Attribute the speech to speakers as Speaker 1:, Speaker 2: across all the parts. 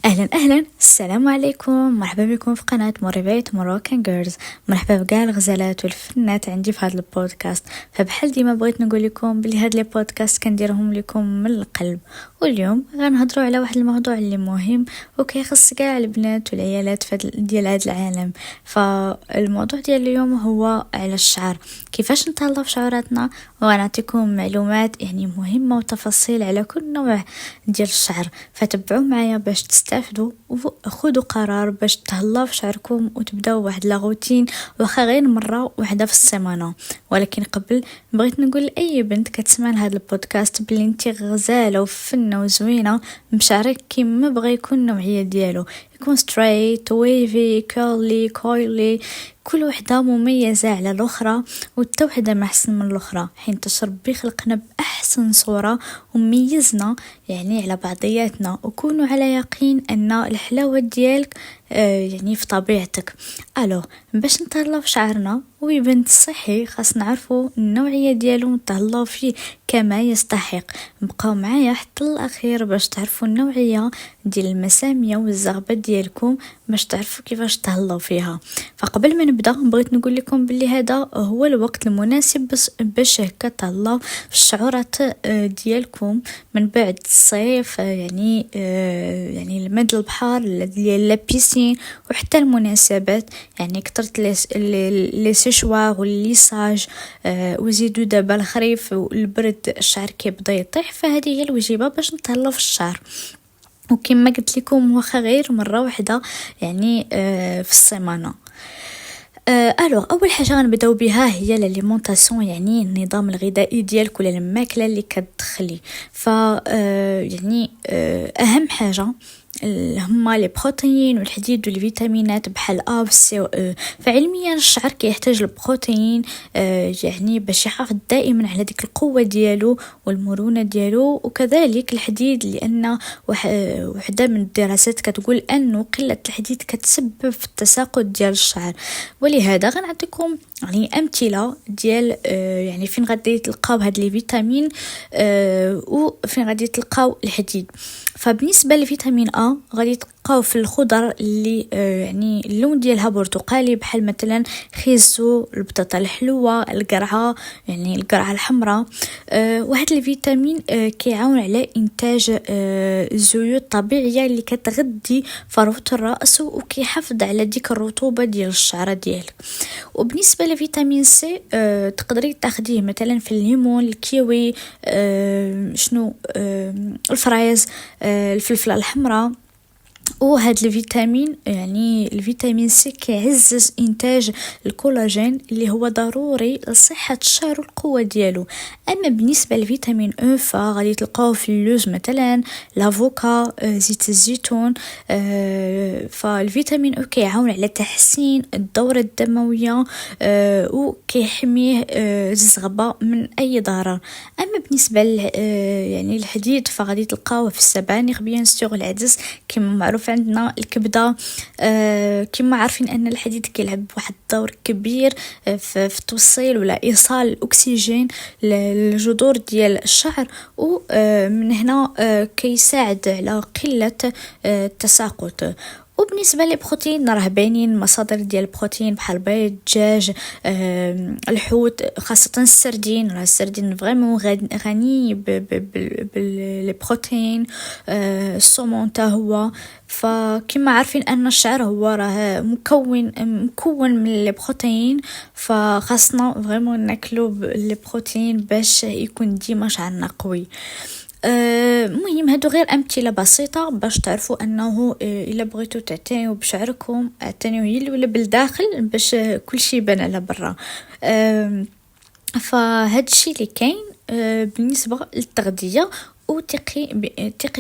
Speaker 1: اهلا السلام عليكم، مرحبا بكم في قناه مريبات مروكان جيرلز. مرحبا بكاع الغزالات والفنات عندي في هذا البودكاست. فبحال ديما بغيت نقول لكم بلي هاد لي بودكاست كنديرهم لكم من القلب، واليوم غنهضروا على واحد الموضوع اللي مهم وكيخص كاع البنات والعيالات ديال هذا العالم. فالموضوع ديال اليوم هو على الشعر، كيفاش نتهلاو في شعراتنا، وغنعطيكم معلومات يعني مهمه وتفاصيل على كل نوع ديال الشعر. فتبعوا معايا باش تستافدوا وخذوا قرار باش تهلاو في شعركم وتبداو واحد لا روتين، واخا غير مره واحده في السيمانه. ولكن قبل بغيت نقول لاي بنت كتسمع هذا البودكاست بلي انت غزاله وفنه وزوينه بشعرك كيما بغى يكون النوعيه ديالو، يكون ستريت ويفي كيرلي كويلي، كل وحده مميزه على الاخرى وحتى وحده ما احسن من الاخرى، حين ربي خلقنا باحسن صوره وميزنا يعني على بعضياتنا. وكونوا على يقين ان الحلاوه ديالك يعني في طبيعتك. الو باش نتهلاو في شعرنا ويبان صحي خاص نعرفوا النوعيه ديالو نتهلاو فيه كما يستحق. بقاو معايا حتى الاخير باش تعرفوا النوعيه ديال المساميه والزغبه ديالكم باش تعرفوا كيفاش تهلاو فيها. فقبل ما نبدا بغيت نقول لكم بلي هذا هو الوقت المناسب باش هكا تهلاو في الشعورات ديالكم من بعد الصيف، يعني المد البحر ديال لابيسين وحتى المناسبات، يعني كثرت لي سيشوار والليساج، وزيدوا دابا الخريف والبرد الشعر كيبدا يطيح. فهذه هي الوجيبه باش نتهلاو في الشعر. وكما قلت لكم واخا غير مره واحده يعني في السيمانه. الوغ اول حاجه غنبداو بها هي لاليمونطاسيون، يعني النظام الغذائي ديالك ولا الماكله اللي كتدخلي. ف يعني اهم حاجه هما لي بروتين والحديد والفيتامينات بحال A و C و E. فعلميا الشعر كيحتاج البروتين يعني باش يحافظ دائما على ديك القوه ديالو والمرونه ديالو، وكذلك الحديد لان وحده من الدراسات كتقول انه قله الحديد كتسبب في التساقط ديال الشعر. ولهذا غنعطيكم يعني امثله ديال يعني فين غادي تلقاو هاد لي فيتامين وفين غادي تلقاو الحديد. فبالنسبه لفيتامين A غادي تلقاو في الخضر اللي يعني اللون ديالها برتقالي، بحال مثلا خيزو، البطاطا الحلوه، القرعه يعني القرعه الحمراء. وهاد الفيتامين كيعاون على انتاج الزيوت الطبيعيه اللي كتغذي فروه الراس وكيحافظ على ديك الرطوبه ديال الشعر ديالك. وبالنسبه لفيتامين سي تقدري تاخديه مثلا في الليمون، الكيوي، شنو الفرايز، الفلفله الحمراء. وهاد الفيتامين يعني الفيتامين سي كيعزز انتاج الكولاجين اللي هو ضروري لصحه الشعر والقوه ديالو. اما بالنسبه لفيتامين او فغادي تلقاوه في اللوز مثلا، لافوكا، زيت الزيتون. فالفيتامين او كيعاون على تحسين الدوره الدمويه وكيحميه الزغبه من اي ضرر. اما بالنسبه يعني الحديد فغادي تلقاوه في السبانخ بيان سور، العدس كما معروف عندنا، الكبده. كما عارفين ان الحديد كيلعب واحد الدور كبير في توصيل ولا ايصال الاكسجين للجذور ديال الشعر، ومن هنا كيساعد على قله التساقط. وبالنسبه للبروتين راه باينين مصادر ديال البروتين بحال البيض، الدجاج، الحوت، خاصه السردين. راه السردين فريمون غني بالبروتين، السومون تا هو. فكما عارفين ان الشعر هو راه مكون من البروتين، فخاصنا فريمون ناكلو البروتين باش يكون ديما شعرنا قوي. مهم هادو غير امثله بسيطه باش تعرفوا انه الا بغيتوا تعتنيوا بشعركم اعتنيوا هي ولا بالداخل باش كل شيء يبان على برا. فهاد الشيء اللي كاين بالنسبه للتغذيه. وثقي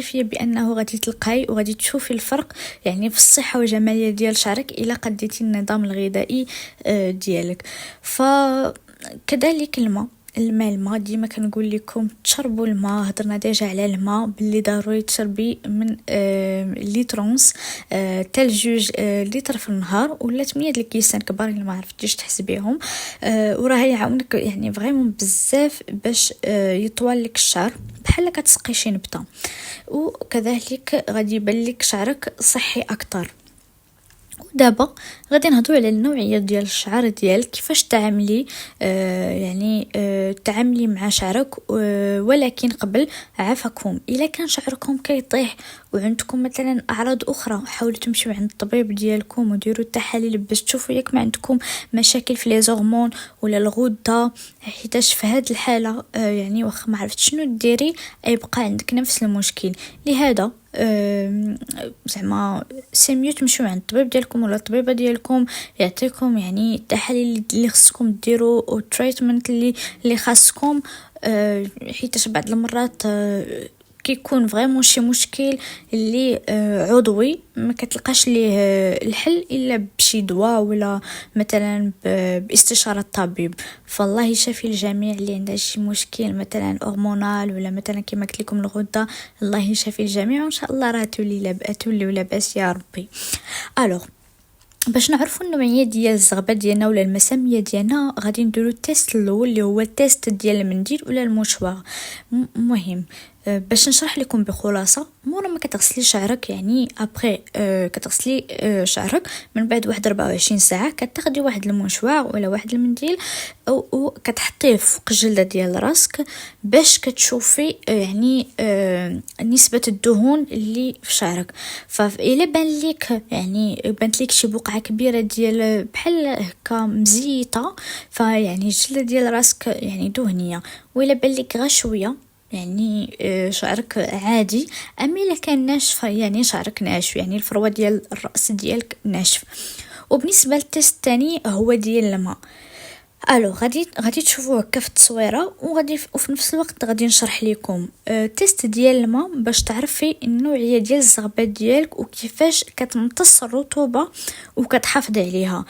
Speaker 1: فيا بانه غادي تلقاي وغادي تشوفي الفرق يعني في الصحه والجماليه ديال شعرك الا قديتي النظام الغذائي ديالك. فكذلك الماء ديما كنقول لكم تشربوا الماء. هضرنا ديجا على الماء باللي ضروري تشربي من لترونس تال 2 لتر في النهار، ولا 8 الكيسان كبار اللي ما عرفتيش تحسبيهم. وراه يعاونك يعني فريمون بزاف باش يطول لك الشعر. بحال كتسقي شي نبته، وكذلك غادي يبان لك شعرك صحي اكتر. ودابا غادي نهضروا على النوعيه ديال الشعر ديالك، كيفاش تعاملي تعاملي مع شعرك. ولكن قبل عافاكم، الا كان شعركم كيطيح وعندكم مثلا اعراض اخرى، حاولوا تمشيو عند الطبيب ديالكم وديروا التحاليل باش تشوفوا ياك ما عندكم مشاكل في لي زهرمون ولا الغده، حيتاش في هذه الحاله واخا ما عرفتش شنو ديري يبقى عندك نفس المشكل. لهذا زعما سيميو تمشيو عند الطبيب ديالكم ولا الطبيبه ديالكم يعطيكم التحاليل اللي خصكم ديروا والتريتمنت اللي خاصكم، حيت بعض المرات كيكون فريمون شي مشكل اللي عضوي ما كتلقاش ليه الحل الا بشي دواء ولا مثلا باستشاره الطبيب. فالله يشافي الجميع اللي عنده شي مشكل مثلا هرمونال ولا مثلا كما قلت لكم الغده، الله يشافي الجميع وان شاء الله راه تولي لاباس يا ربي. الوغ باش نعرفوا النوعيه ديال الزغبه ديالنا ولا المساميه ديالنا، غادي نديرو التيست الاول اللي هو التيست ديال المنديل ولا المشوار. مهم باش نشرح لكم بخلاصه، مورا ما كتغسلي شعرك ابري كتغسلي شعرك من بعد واحد 24 ساعه كتاخدي واحد المشوار ولا واحد المنديل وكتحطيه فوق الجلده ديال راسك باش كتشوفي نسبه الدهون اللي في شعرك. فإلا بانت لك شي بقعه كبيره ديال بحال هكا مزيته، الجلده ديال راسك دهنيه. وإلا بان لك غير شويه شعرك عادي، اما الا كان ناشف شعرك ناشف الفروه ديال الراس ديالك ناشف. وبالنسبه للتيست الثاني هو ديال الماء. غادي تشوفوه هكا في التصويره وفي نفس الوقت غادي نشرح لكم تيست ديال الماء باش تعرفي النوعيه ديال الزغبات ديالك وكيفاش كتمتص الرطوبه وكتحافظي عليها.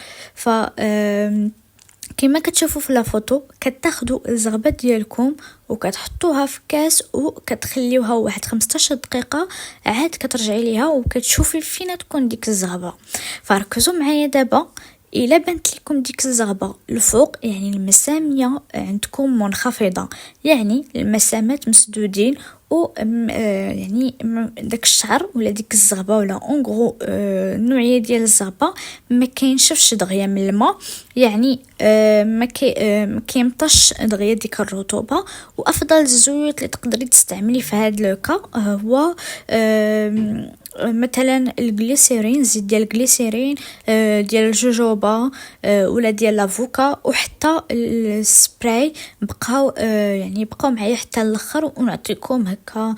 Speaker 1: كما كتشوفوا في لافوتو كتاخذوا الزغبه ديالكم وكتحطوها في كاس وكتخليوها واحد 15 دقيقه، عاد كترجعي ليها وكتشوفي فين تكون ديك الزغبه. فركزوا معايا دابا، الا بانت لكم ديك الزغبه الفوق المساميه عندكم منخفضه، المسامات مسدودين و داك الشعر ولا ديك الزغبه ولا اونغرو النوعيه ديال الزغبه ما كينشفش دغيا من الماء، ما كيمطش دغيا ديك الرطوبه. وافضل الزيوت اللي تقدري تستعملي في هذا الكا هو مثلا الجليسيرين، زيت ديال الجليسيرين ديال الجوجوبا ولا ديال لافوكا، وحتى السبراي بقاو بقاو معايا حتى الاخر، ونعطيكم هكا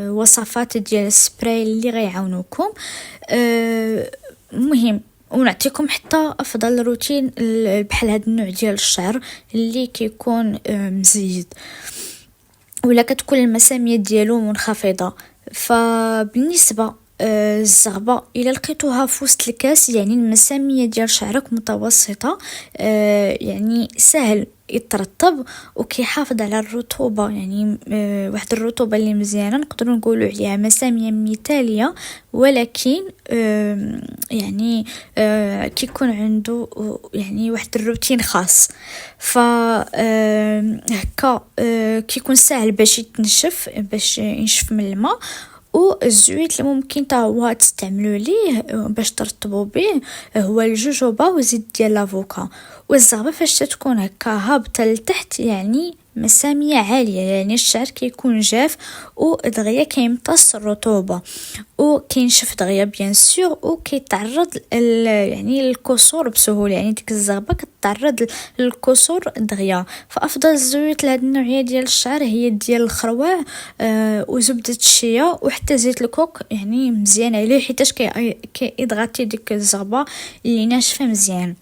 Speaker 1: وصفات ديال السبراي اللي غيعاونوكم. مهم ونعطيكم حتى افضل روتين بحال هذا النوع ديال الشعر اللي كيكون مزيد ولا كتكون المساميه ديالو منخفضه. فبالنسبه الزغبه الا لقيتوها في وسط الكاس المساميه ديال شعرك متوسطه، سهل يترطب وكيحافظ على الرطوبه، واحد الرطوبه اللي مزيانه نقدروا نقولوا عليها مساميه مثاليه. ولكن كيكون عنده واحد الروتين خاص، هكا كيكون سهل باش ينشف من الماء. والزيت اللي ممكن هو تستعملوا ليه باش ترطبوا به هو الجوجوبا وزيت ديال لافوكا. والزغبه فاش تكون هكا هابطه لتحت مساميه عاليه، الشعر كيكون جاف ودغيا كيمتص الرطوبه وكينشف دغيا بيان سور وكيتعرض للكسور بسهوله، ديك الزغبه كتعرض للكسور دغيا. فافضل الزيوت لهاد النوعيه ديال الشعر هي ديال الخروع وزبده الشيا وحتى زيت الكوك، مزيان عليه حيتاش كيضغطي ديك الزغبه اللي ناشفه مزيان.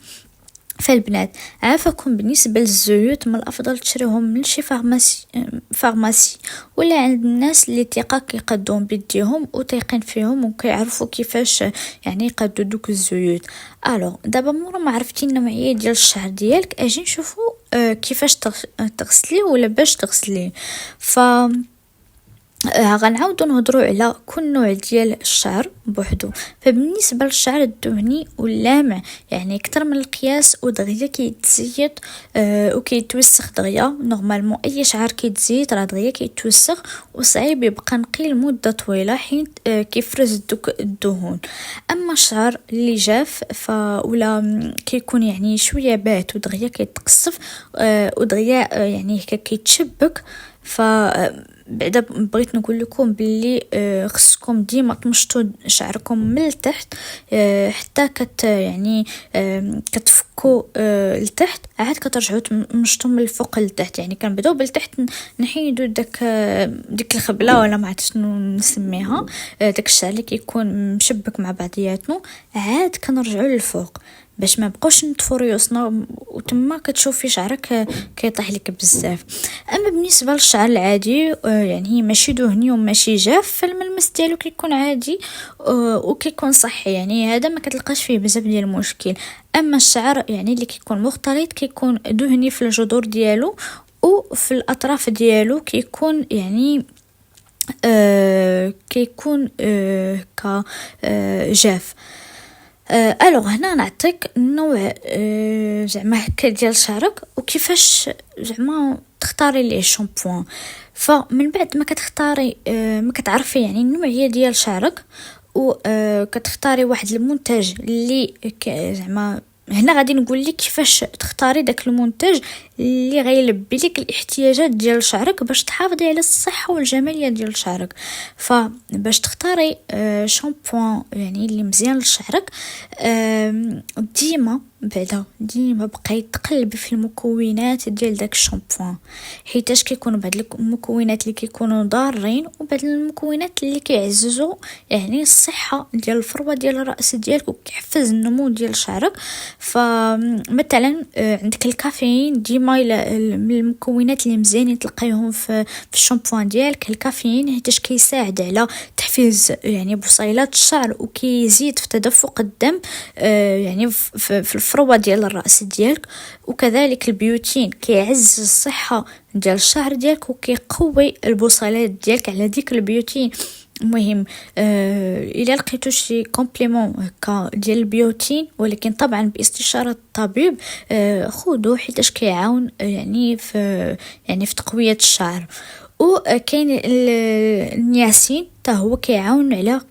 Speaker 1: فالبنات عافاكم، بالنسبه للزيوت من الافضل تشريهم من شي فارماسي ولا عند الناس اللي ثقه كيقدوهم بيديهم وثيقين فيهم وكيعرفوا كيفاش يقدوا دوك الزيوت. دابا مورا ما عرفتي النوعيه ديال الشعر ديالك، اجي نشوفوا كيفاش تغسليه ولا باش تغسليه. غنعاودو نهضروا على كل نوع ديال الشعر بوحدو. فبالنسبه للشعر الدهني واللامع يعني اكثر من القياس ودغيا كيتزيد وكيتوسخ دغيا. نورمالمون اي شعر كيتزيد راه دغيا كيتوسخ وصعيب يبقى نقي لمده طويله حيت كيفرز دوك الدهون. اما الشعر اللي جاف ولا كيكون يعني شويه بات ودغيا كيتقصف ودغيا يعني هكا كيتشبك. بعدا بغيت نقول لكم باللي خصكم ديما تمشطوا شعركم من التحت حتى يعني كتفكوا لتحت عاد كترجعوا تمشطوا من الفوق لتحت. يعني كنبداو بالتحت نحيدوا ديك الخبله ولا ما عرفتش شنو نسميها داك الشعر اللي كيكون مشبك مع بعضياتو عاد كنرجعوا للفوق باش ما بقوش نطفو ريوسنا وتما كتشوفي شعرك كيطيح لك بزاف. اما بالنسبه للشعر العادي يعني ماشي دهني وماشي جاف فالملمس ديالو كيكون عادي وكيكون صحي. يعني هذا ما كتلقاش فيه بزاف ديال المشكل. اما الشعر يعني اللي كيكون مختلط كيكون دهني في الجذور ديالو وفي الاطراف ديالو كيكون يعني كيكون جاف. الوغ هنا نعطيك نوع زعما هكا ديال شعرك وكيفاش زعما تختاري ليه شامبوان. فمن بعد ما كتختاري ما كتعرفي يعني النوعيه ديال شعرك وكتختاري واحد المنتج اللي زعما هنا غادي نقول لك كيفاش تختاري داك المنتج اللي غيلبي لك الاحتياجات ديال شعرك باش تحافظي على الصحه والجماليه ديال شعرك. فباش تختاري شامبوان يعني اللي مزيان لشعرك ديما بقاي تقلبي في المكونات ديال داك الشامبوان حيتاش كيكونوا بعض المكونات اللي كيكونوا ضارين وبعض المكونات اللي كيعززوا يعني الصحه ديال الفروه ديال الراس ديالك وكيحفز النمو ديال شعرك. فمثلا عندك الكافيين ديما من المكونات اللي مزيانين تلقايهم في الشامبوان ديالك. الكافيين حيتاش كيساعد على تحفيز يعني بصيلات الشعر وكيزيد في تدفق الدم يعني في الفروه ديال الراس ديالك. وكذلك البيوتين كيعزز الصحه ديال الشعر ديالك وكيقوي البصيلات ديالك على ديك البيوتين. المهم الى لقيتو شي كومبليمون هكا ديال البيوتين ولكن طبعا باستشاره الطبيب خذوه حيتاش كيعاون يعني في تقويه الشعر. وكاين النياسين حتى هو كيعاون على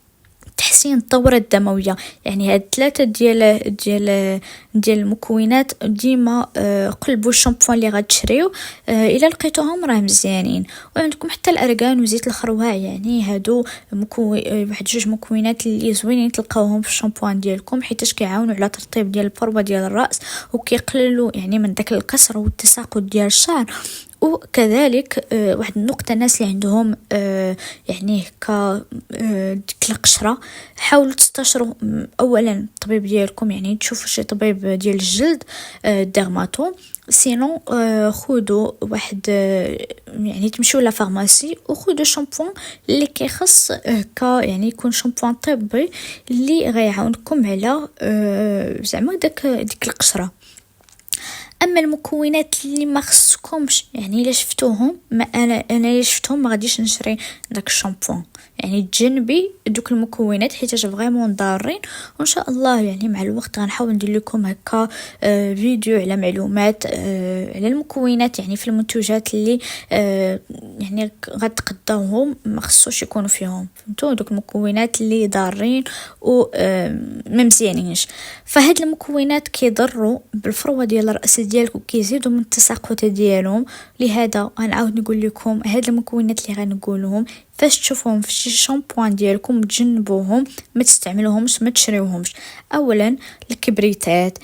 Speaker 1: تحسين الدورة الدموية. يعني هاد ثلاثة ديال المكونات ديما قلبوا الشامبوان اللي غتشريو الا لقيتوهم راه مزيانين. وعندكم حتى الارغان وزيت الخروع يعني هادو واحد جوج مكونات اللي زوينين تلقاوهم في الشامبوان ديالكم حيتاش كيعاونوا على ترطيب ديال الفروه ديال الراس وكيقللوا يعني من داك الكسر والتساقط ديال الشعر. وكذلك واحد النقطة الناس اللي عندهم يعني هكا ديك القشرة حاولوا تستشروا اولا الطبيب ديالكم يعني تشوفوا شي طبيب ديال الجلد ديرماتو. سينون خذوا واحد يعني تمشوا لا فارماسي وخذوا شامبوان اللي كيخص هكا يعني يكون شامبوان طبي اللي غيعاونكم على زعما ديك القشرة. اما المكونات اللي ما خصكمش يعني الا شفتوهم انا الا شفتهم ما غاديش نشري داك الشامبوان. يعني تجنبي دوك المكونات حيت فريمون ضارين. وان شاء الله يعني مع الوقت غنحاول ندير لكم هكا فيديو على معلومات على المكونات يعني في المنتوجات اللي يعني غتقداوهم ما خصوش يكونوا فيهم فهمتوا دوك المكونات اللي ضارين و ما مزيانينش. فهاد المكونات كيضروا بالفروه ديال الراس ديالك وكيزيدوا من التساقط ديالهم. لهذا غنعاود نقول لكم هاد المكونات اللي غنقولهم فاش تشوفوهم في شي شامبوان ديالكم تجنبوهم ما تستعملوهمش ما تشريوهمش. اولا الكبريتات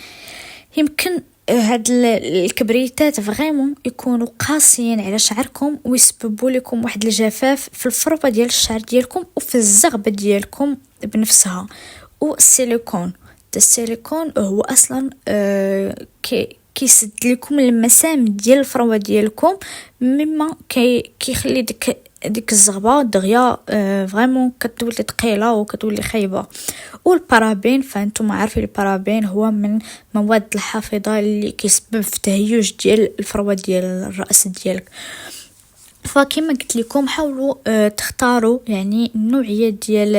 Speaker 1: يمكن هاد الكبريتات فريمون يكونوا قاسيين على شعركم ويسببوا لكم واحد الجفاف في الفروه ديال الشعر ديالكم وفي الزغبه ديالكم بنفسها. والسيليكون هو اصلا كيسد لكم المسام ديال الفروه ديالكم مما كيخلي ديك الزغبه دغيا فريمون كتولي ثقيله وكتولي خايبه. والبارابين فانتم عارفين البارابين هو من مواد الحافظه اللي كيسبب في تهيج ديال الفروه ديال الراس ديالك. فكما قلت لكم حاولوا تختاروا يعني النوعيه ديال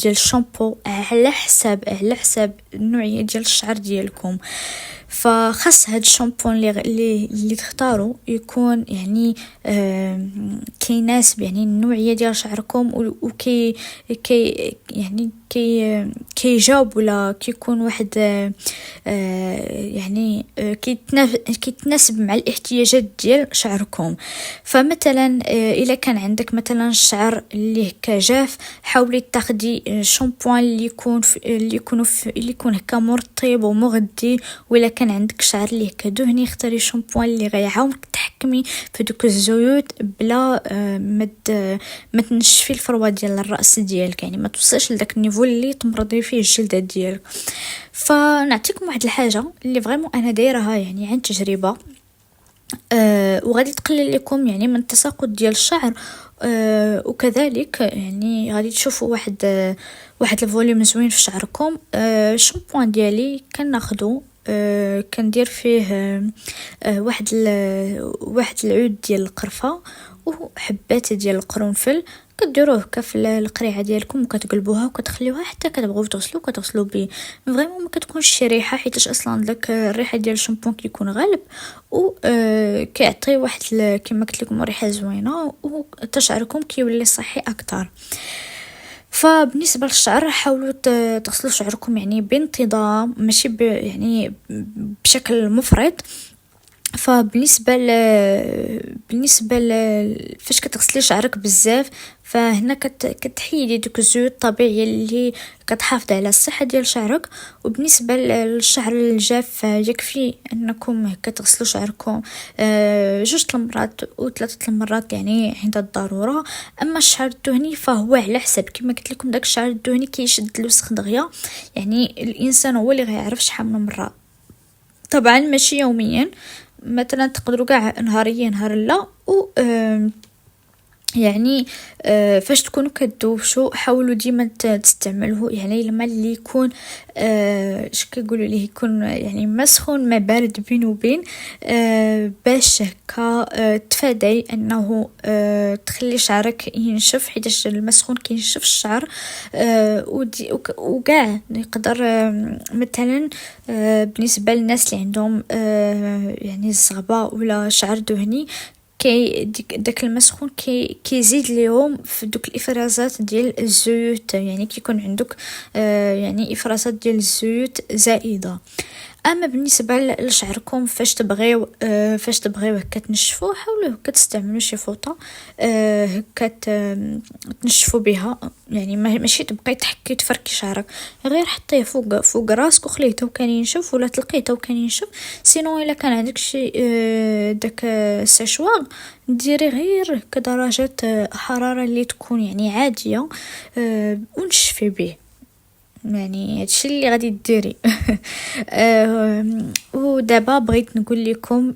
Speaker 1: الشامبو على حساب النوعيه ديال الشعر ديالكم. فخاص هاد الشامبو اللي تختاروا يكون يعني كيناسب يعني النوعيه ديال شعركم وكي يعني كيجاوب ولا كيكون واحد يعني كيتناسب مع الاحتياجات ديال شعركم. فمثلا الا كان عندك مثلا الشعر اللي هكا جاف، حاولي تاخدي شامبوان اللي يكون هكا مرطب ومغذي. ولا كان عندك شعر اللي هكا دهني، اختاري شامبوان اللي غيعاونك تحكمي في دوك الزيوت بلا ما تنشفي الفروه ديال الراس ديالك، يعني ما توصلش لذاك النيفو اللي تمرضي فيه الجلد ديالك. فنعطيكم واحد الحاجه اللي فريمون انا دايرها يعني عن تجربه، وغادي تقلل لكم يعني من التساقط ديال الشعر، وكذلك يعني غادي تشوفوا واحد الفوليوم زوين في شعركم. الشامبوان ديالي كناخدو كندير فيه واحد العود ديال القرفه وحبات ديال القرنفل، كديروه هكا في القريعه ديالكم وكتقلبوها وكتخليوها حتى كتبغيو كتغسلوا به. فريمون ما كتكونش شي ريحه، حيت اصلا داك الريحه ديال الشامبو كيكون غالب و كيعطي واحد كما قلت لكم ريحه زوينه وتشعركم كيولي صحي اكثر. فبالنسبه للشعر حاولوا تغسلوا شعركم يعني بانتظام، ماشي يعني بشكل مفرط. فبالنسبه فاش كتغسلي شعرك بزاف، فهنا كتحيدي دوك الزيوت الطبيعيه اللي كتحافظ على الصحه ديال شعرك. وبالنسبه للشعر الجاف يكفي انكم كتغسلوا شعركم 2 المرات و 3 المرات يعني عند الضروره. اما الشعر الدهني فهو على حسب، كما قلت لكم داك الشعر الدهني كيشد الوسخ دغيا، يعني الانسان هو اللي غيعرف شحال من مره. طبعا ماشي يوميا، مثلا تقدروا كاع نهاريا نهار لا. و يعني فاش تكونوا كدوشوا حاولوا ديما تستعملوه يعني الماء اللي يكون اش كيقولوا ليه يكون يعني ما سخون ما بارد بين وبين، باش هكا تفادي انه تخلي شعرك ينشف، حيت الماء السخون كينشف الشعر. وكاع يقدر مثلا بالنسبه للناس اللي عندهم يعني الزغبه ولا شعر دهني، داك المسخون كيزيد ليهم في دوك الافرازات ديال الزيوت، يعني كيكون عندك يعني افرازات ديال الزيوت زائده. اما بالنسبه لشعركم فاش تبغيو هكا تنشفوه، حاولوا هكا تستعملوا شي فوطه هكا تنشفوا بها، يعني ماشي تبقاي تحكي تفركي شعرك، غير حطيه فوق راسك وخليه تو كان ينشف، ولا تلقيه تو كان ينشف. سينو الا كان عندك شي داك السيشوار ديري غير كدرجه حراره اللي تكون يعني عاديه ونشفي به، يعني هادشي اللي غادي ديري. ودابا بغيت نقول لكم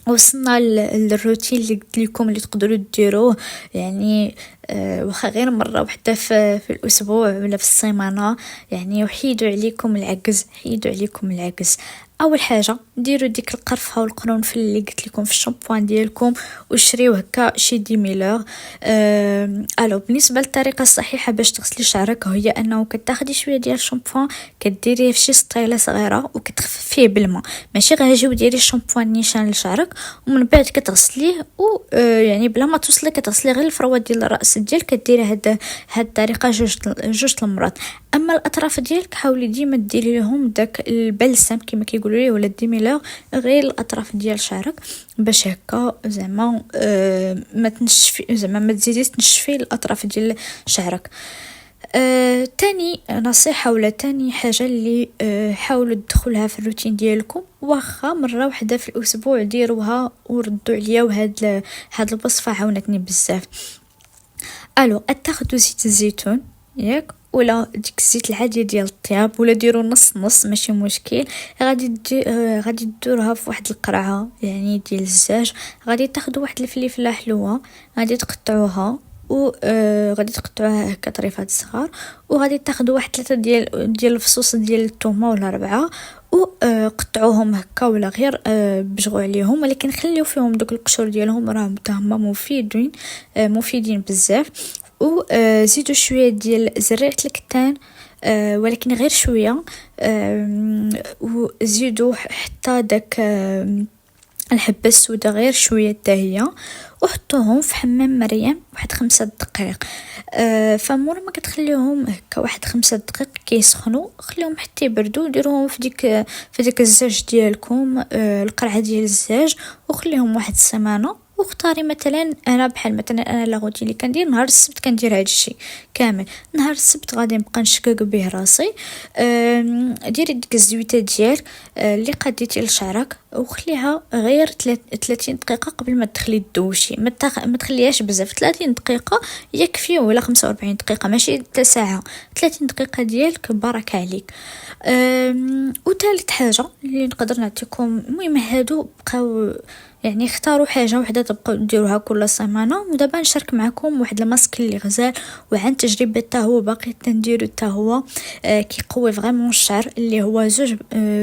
Speaker 1: وصلنا للروتين اللي قلت لكم اللي تقدروا ديروه، يعني واخا غير مره واحده في الاسبوع ولا في السيمانه، يعني وحيدوا عليكم العجز. اول حاجه ديروا ديك القرفه والقرنفل اللي قلت لكم في الشامبوان ديالكم، وشريو هكا شي ديميلور. الو بالنسبه للطريقه الصحيحه باش تغسلي شعرك هي انه كتاخدي شويه ديال الشامبوان كديريه في شي سطيله صغيره وكتخففيه بالماء، ماشي غير ديري الشامبوان نيشان لشعرك ومن بعد كتغسليه و يعني بلا ما توصلي كتغسلي غير الفروه ديال الراس ديالك. كديري هاد الطريقه جوج المرات. اما الاطراف ديالك حاولي ديما ديري لهم داك البلسم كما كيقولوا ليه ولا الديميلور غير الاطراف ديال شعرك، باش هكا زعما ما تنشفي، زعما ما تزيديش تنشفي الاطراف ديال شعرك. تاني نصيحه ولا تاني حاجه اللي حاولوا تدخلها في الروتين ديالكم، واخا مره واحده في الاسبوع ديروها وردوا عليا، وهاد الوصفه عاونتني بزاف. الو تاخذوا زيت الزيتون ياك ولا ديك الزيت العادي ديال الطياب، ولا ديروا نص ماشي مشكل. غادي ديروها في واحد القرعه يعني ديال الزاج، غادي تاخذوا واحد الفلفله حلوه غادي تقطعوها وغادي تقطعوها هكا طريفات صغار، وغادي تاخذوا واحد 3 ديال الفصوص ديال الثومه ولا 4 وقطعوهم هكا ولا غير بجغوا عليهم، ولكن خليو فيهم دوك القشور ديالهم راهم هما مفيدين بزاف. وزيدوا شويه ديال زريعه الكتان ولكن غير شويه، وزيدوا حتى داك الحبه السوداء غير حتى هي، وحطوهم في حمام مريم واحد 5 دقائق. فمورا ما كتخليوهم هكا واحد 5 دقائق كيسخنوا، خليهم حتى يبردوا، ديروهم في ديك الزاج ديالكم، القرعه ديال الزاج، وخليهم واحد السمانه. واختاري مثلا انا بحال مثلا انا لاغوتي اللي كندير نهار السبت كندير هذا الشيء كامل. نهار السبت غادي نبقى نشكك به راسي. ديري ديك الزويته ديالك اللي قديتي لشعرك وخليها غير 30 دقيقه قبل ما تدخلي تدوشي. ما تخليهاش بزاف، 30 دقيقه يكفي، ولا 45 دقيقه ماشي حتى ساعه. 30 دقيقه ديالك بركه عليك. وثالث حاجه اللي نقدر نعطيكم، المهم هادو بقاو يعني اختاروا حاجه وحده تبقاو ديروها كل سيمانه. ودابا نشارك معكم واحد الماسك اللي غزال وعن تجربه حتى هو باقي تنديرو حتى هو كيقوي فريمون الشعر، اللي هو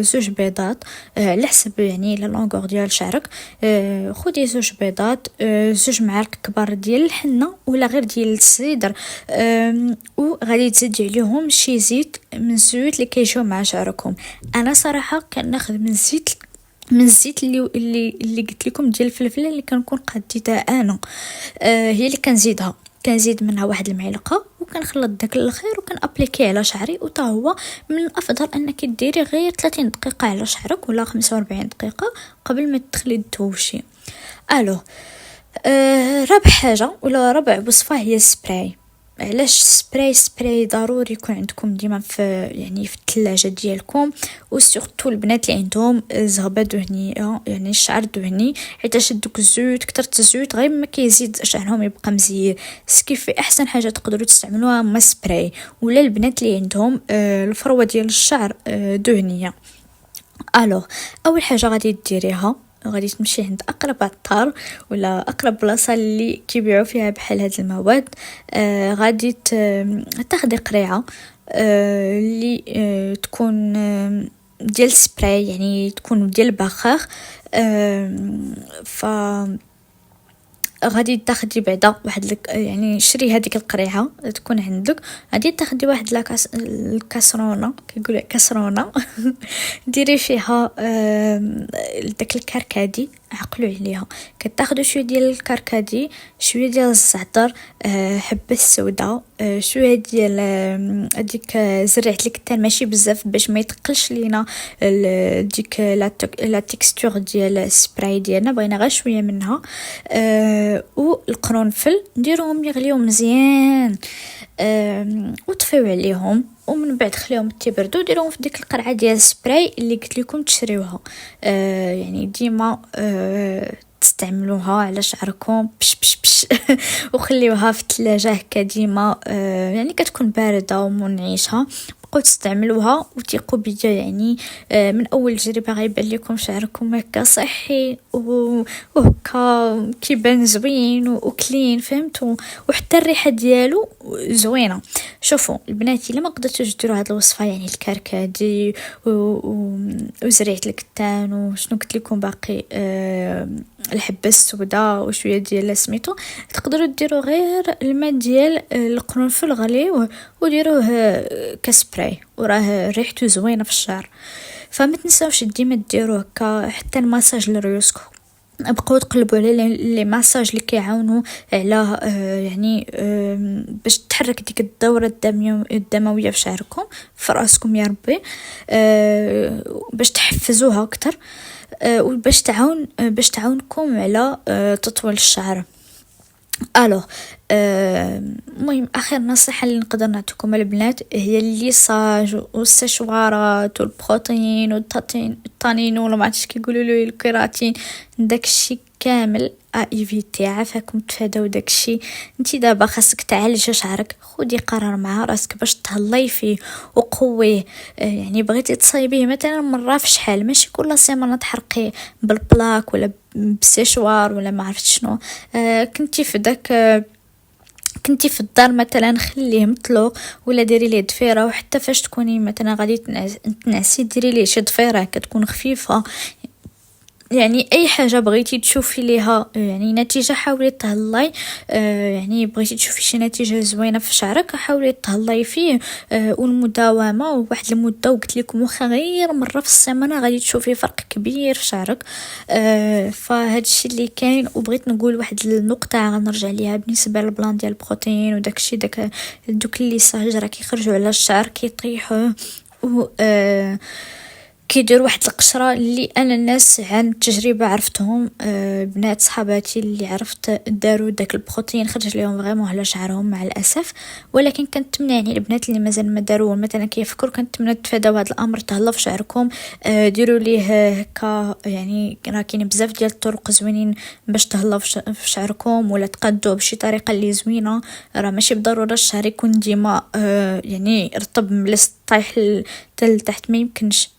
Speaker 1: زوج بيضات على حسب يعني لا لونغور ديال شعرك. خدي 2 بيضات، 2 معالق كبار ديال الحنه ولا غير ديال السيدر، وغادي تزيدي عليهم شي زيت من الزيوت اللي كيجيو مع شعركم. انا صراحه كناخذ من الزيت اللي قلت لكم ديال الفلفله اللي كنكون قديتها انا، هي اللي كنزيد منها واحد المعلقه وكنخلط داك الخير وكنابليكي على شعري. وتا هو من الافضل انك ديري غير 30 دقيقه على شعرك ولا 45 دقيقه قبل ما تدخلي تدوشي. رابع حاجه ولا رابع وصفه هي السبراي. علاش سبراي ضروري يكون عندكم ديما في الثلاجه ديالكم، وسورتو البنات اللي عندهم زغبه دهنيه يعني الشعر دهني، حيت دوك الزيوت كثرت الزيوت غير ما كيزيد شعرهم يبقى مزيان. سكيف احسن حاجه تقدروا تستعملوها هما سبراي، ولا البنات اللي عندهم الفروه ديال الشعر دهنيه. اول حاجه غادي ديريها، غادي تمشي عند اقرب عطار ولا اقرب بلاصه اللي كيبيعوا فيها بحال هاد المواد. غادي تاخدي قريعه اللي تكون ديال سبراي، يعني تكون ديال البخاخ. غادي تاخدي بعدا واحد يعني شري هذيك القريعه تكون عندك. غادي تاخدي واحد الكاسرونه، كيقولوا كاسرونه ديري فيها داك الكركدي، عقلوا عليها. كتاخدوا شويه ديال الكركدي، شويه ديال الزعتر، حبه السوداء، شويه ديال ديك زريعه الكتان ماشي بزاف باش ما يتقلش لينا ديك لا تيكستور ديال السبراي ديالنا، بغينا غير شويه منها. والقرنفل نديروهم يغليو مزيان، وطفيو عليهم، ومن بعد خليهم تبردوا. ديروهم في ديك القرعه ديال السبراي اللي قلت لكم تشريوها. يعني ديما تستعملوها على شعركم بش بش بش وخليوها في الثلاجه هكا ديما، يعني كتكون بارده ومنعشه. بقاو تستعملوها وثيقوا بيا، يعني من اول تجربه غيبان لكم شعركم هكا صحي وهكا كيبان زوين وكلين، فهمتوا؟ وحتى الريحه ديالو زوينه. شوفوا البنات، الا ما قدرتوش ديروا هذه الوصفه، يعني الكركدي وزريعه الكتان وشنو قلت لكم باقي، الحبه السوداء وشويه ديال سميتو، تقدروا ديروا غير الماء ديال القرنفل غليوه وديروه كسبراي، وراه ريحته زوينه في الشعر. فما تنساوش ديما ديروا هكا. حتى المساج لريوسكم بقاو تقلبوا على لي ماساج اللي كيعاونوا على يعني باش تحرك ديك الدوره الدمويه في شعركم في راسكم يا ربي، باش تحفزوها اكثر، وباش تعاونكم على تطويل الشعر. المهم اخر نصيحه اللي نقدر نعطيكم البنات هي الليساج والسشوارات والبروتين والطانين ولا ما عرفتش كيقولوا له الكيراتين، داكشي كامل ايفيتي، عافاكم تفاداو داكشي. انت دابا خاصك تعالجي شعرك، خدي قرار مع راسك باش تهلاي فيه وقويه. يعني بغيتي تصايبيه مثلا مره في شحال، ماشي كل سيمانه تحرقي بالبلاك ولا بالسيشوار ولا ما عرفت شنو. كنتي كنتي في الدار مثلا خليه مطلوق ولا ديري ليه ضفيره، وحتى فاش تكوني مثلا غادي تنعسي ديري ليه شي ضفيره كتكون خفيفه. يعني اي حاجه بغيتي تشوفي ليها يعني نتيجه حاولي تهلاي. يعني بغيتي تشوفي شي نتيجه زوينه في شعرك حاولي تهلاي فيه. والمداومه وواحد المده، وقلت لكم واخا غير مره في السيمانه غادي تشوفي فرق كبير في شعرك. فهاد الشيء اللي كاين. وبغيت نقول واحد النقطه غنرجع ليها بالنسبه للبلان ديال البروتين وداكشي دوك اللي راه كيخرجوا على الشعر كيطيحوه و كيديروا واحد القشره اللي انا الناس عن تجربه عرفتهم. بنات صحاباتي اللي عرفت داروا داك البروتين خرج لهم فريمون على شعرهم مع الاسف. ولكن كنتمنى يعني البنات اللي مازال ما داروه مثلا كيفكروا كنتمنى تفاداو هذا الامر، تهلاو في شعركم. ديروا ليه هكا يعني راه كاين بزاف ديال الطرق زوينين باش تهلاو في شعركم ولا تقادوه بشي طريقه اللي زوينه. راه ماشي بالضروره الشعر يكون ديما يعني رطب ملس طايح تحت. ما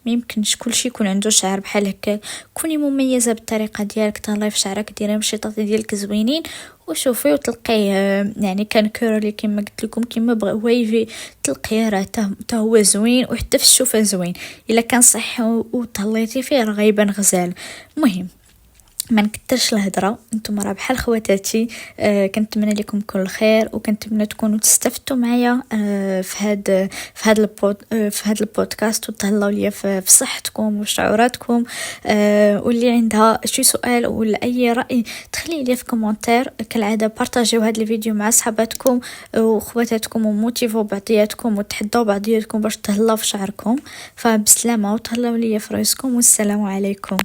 Speaker 1: يمكنش كلشي يكون عنده شعر بحال هكا. كوني مميزه بالطريقه ديالك تهلاي في شعرك، ديري نشاطات ديالك زوينين وشوفي وتلقيه يعني كان كورلي كما قلت لكم كما بغا ويفي تلقيه راه تا هو زوين وحتى في الشوفه زوين. الا كان صح وتهليتي فيه راه غيبان غزال. المهم ما نكثرش الهضره، نتوما راه بحال خواتاتي. كنتمنى لكم كل خير وكنتمنى تكونوا تستفدتوا معايا في هاد البودكاست وتهلاو ليا في صحتكم وشعوراتكم. واللي عندها شي سؤال ولا اي راي تخلي لي في كومنتير. كالعاده بارطاجيو هاد الفيديو مع صحباتكم وخواتاتكم وموتيفو بعضياتكم وتحدوا بعضياتكم باش تهلاو في شعركم. فبسلامه وتهلاو ليا في راسكم والسلام عليكم.